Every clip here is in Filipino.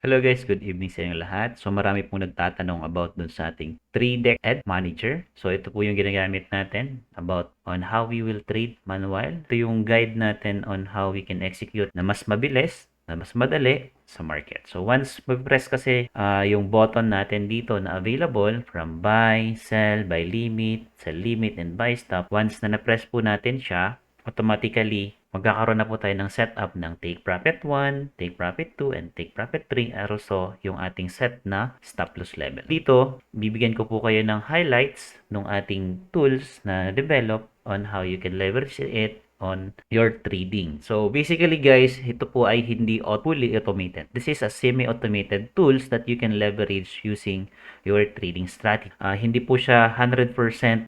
Hello guys, good evening sa inyo lahat. So marami pong nagtatanong about dun sa ating 3 deck Ed Manager. So ito po yung ginagamit natin about on how we will trade manual. Ito yung guide natin on how we can execute na mas mabilis, na mas madali sa market. So once mag-press kasi yung button natin dito na available from buy, sell, buy limit, sell limit, and buy stop. Once na na-press po natin siya, automatically magkakaroon na po tayo ng setup ng take profit 1, take profit 2, and take profit 3. Also, yung ating set na stop loss level. Dito, bibigyan ko po kayo ng highlights ng ating tools na develop on how you can leverage it on your trading. So basically guys, ito po ay hindi fully automated. This is a semi-automated tools that you can leverage using your trading strategy. Hindi po siya 100%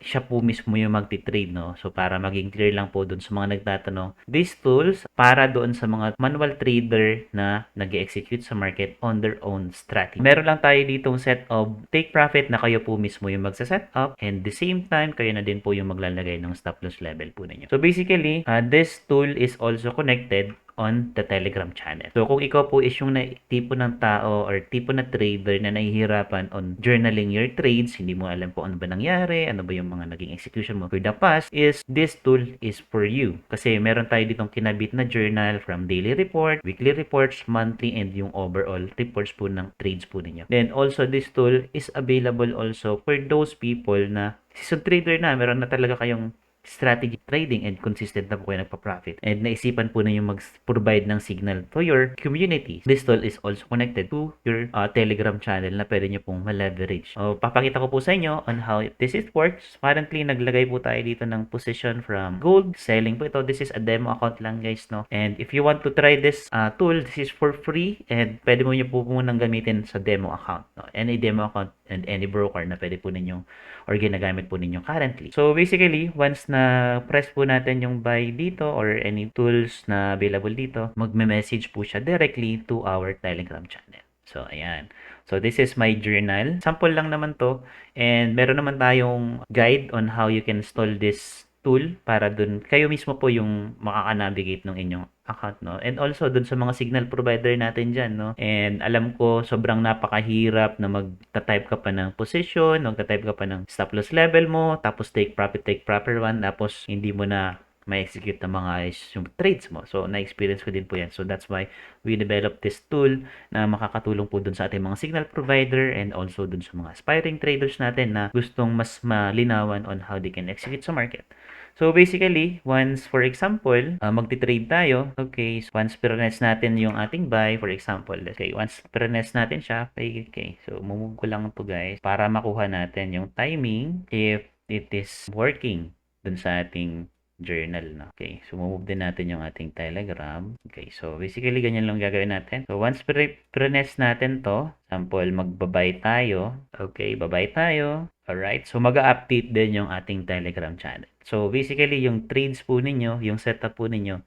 siya po mismo yung magti-trade, no? So para maging clear lang po dun sa mga nagtatanong, these tools para doon sa mga manual trader na nag-execute sa market on their own strategy. Meron lang tayo ditong set of take profit na kayo po mismo yung magsa-set up, and the same time kayo na din po yung maglalagay ng stop loss level po ninyo. So basically, this tool is also connected on the Telegram channel. So kung ikaw po is yung tipo ng tao or tipo na trader na nahihirapan on journaling your trades, hindi mo alam po ano ba nangyari, ano ba yung mga naging execution mo for the past, is this tool is for you. Kasi meron tayo ditong kinabit na journal from daily report, weekly reports, monthly, and yung overall reports po ng trades po ninyo. Then also this tool is available also for those people na season trader na, meron na talaga kayong strategy trading and consistent na po kayo nagpa-profit. And naisipan po na yung mag-provide ng signal to your community. This tool is also connected to your Telegram channel na pwede nyo pong ma-leverage. Papakita ko po sa inyo on how this works. Currently, naglagay po tayo dito ng position from gold. Selling po ito. This is a demo account lang guys, no? And if you want to try this tool, this is for free and pwede mo nyo po munang gamitin sa demo account. No? Any demo account and any broker na pwede po ninyong or ginagamit po ninyo currently. So basically, once na press po natin yung buy dito or any tools na available dito, magme-message po siya directly to our Telegram channel. So ayan. So this is my journal. Sample lang naman to, and meron naman tayong guide on how you can install this tool para dun kayo mismo po yung makaka-navigate ng inyong account, no? And also dun sa mga signal provider natin dyan, no? And alam ko sobrang napakahirap na magta-type ka pa ng position, magta-type ka pa ng stop loss level mo, tapos take profit 1, tapos hindi mo na ma-execute ng mga yung trades mo. So, na-experience ko din po yan. So, that's why we developed this tool na makakatulong po dun sa ating mga signal provider and also dun sa mga aspiring traders natin na gustong mas malinawan on how they can execute sa market. So basically, once for example, magti-trade tayo, okay, so once pre-nest natin yung ating buy, for example, okay, once pre-nest natin siya, okay, so move ko lang to guys para makuha natin yung timing if it is working dun sa ating journal, no? Okay, so move din natin yung ating Telegram. Okay, so basically ganyan lang gagawin natin. So once pre-nest natin to, sample magbabay tayo, okay, babay tayo. Alright, so mag-update din yung ating Telegram channel. So basically yung trades po ninyo, yung setup po ninyo,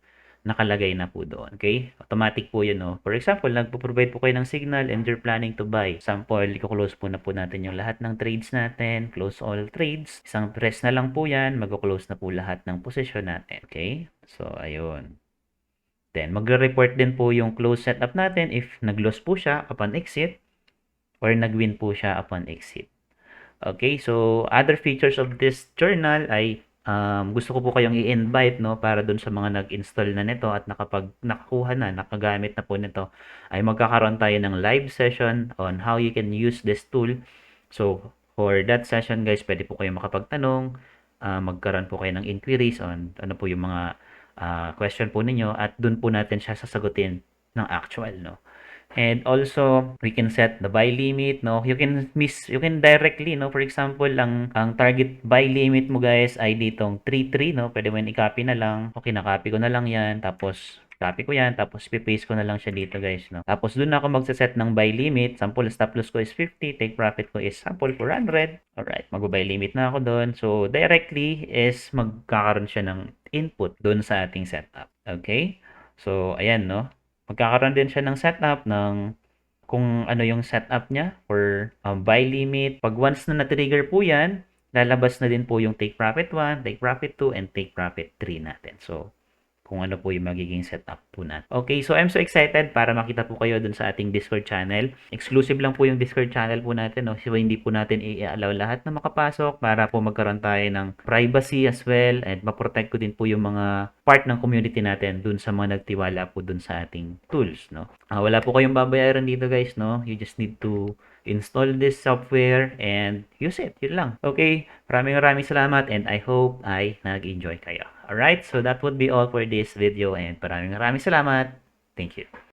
nakalagay na po doon. Okay? Automatic po yun, no? For example, nagpo-provide po kayo ng signal and you're planning to buy. Example, i-close po na po natin yung lahat ng trades natin. Close all trades. Isang press na lang po yan. Mag-close na po lahat ng position natin. Okay? So, ayun. Then, magre-report din po yung close setup natin if nag-loss po siya upon exit or nag-win po siya upon exit. Okay, so other features of this journal ay gusto ko po kayong i-invite, no, para dun sa mga nag-install na nito at nakakuha na, nakagamit na po nito, ay magkakaroon tayo ng live session on how you can use this tool. So for that session guys, pwede po kayong makapagtanong, magkaroon po kayo ng inquiries on ano po yung mga question po ninyo at dun po natin siya sasagutin ng actual, no. And also, we can set the buy limit, no? You can directly, no? For example, ang target buy limit mo guys ay ditong 3.3, no? Pwede mo yan i-copy na lang. Okay, na-copy ko na lang yan. Tapos, copy ko yan. Tapos, i-paste ko na lang siya dito guys, no? Tapos, dun ako magsaset ng buy limit. Sample, stop loss ko is 50. Take profit ko is sample 400. Alright, mag-buy limit na ako dun. So, directly is magkakaroon siya ng input dun sa ating setup. Okay? So, ayan, no? Magkakaroon din siya ng setup ng kung ano yung setup niya for buy limit. Pag once na na-trigger po yan, lalabas na din po yung take profit 1, take profit 2, and take profit 3 natin. So, kung ano po yung magiging setup po natin. Okay, so I'm so excited para makita po kayo dun sa ating Discord channel. Exclusive lang po yung Discord channel po natin, no? So hindi po natin i-allow lahat na makapasok para po magkaroon tayo ng privacy as well and maprotect ko din po yung mga part ng community natin dun sa mga nagtiwala po dun sa ating tools, no? Wala po kayong babayaran dito guys, no? You just need to install this software and use it. Yun lang. Okay, maraming salamat and I hope ay nag-enjoy kayo. Alright, so that would be all for this video and maraming salamat. Thank you.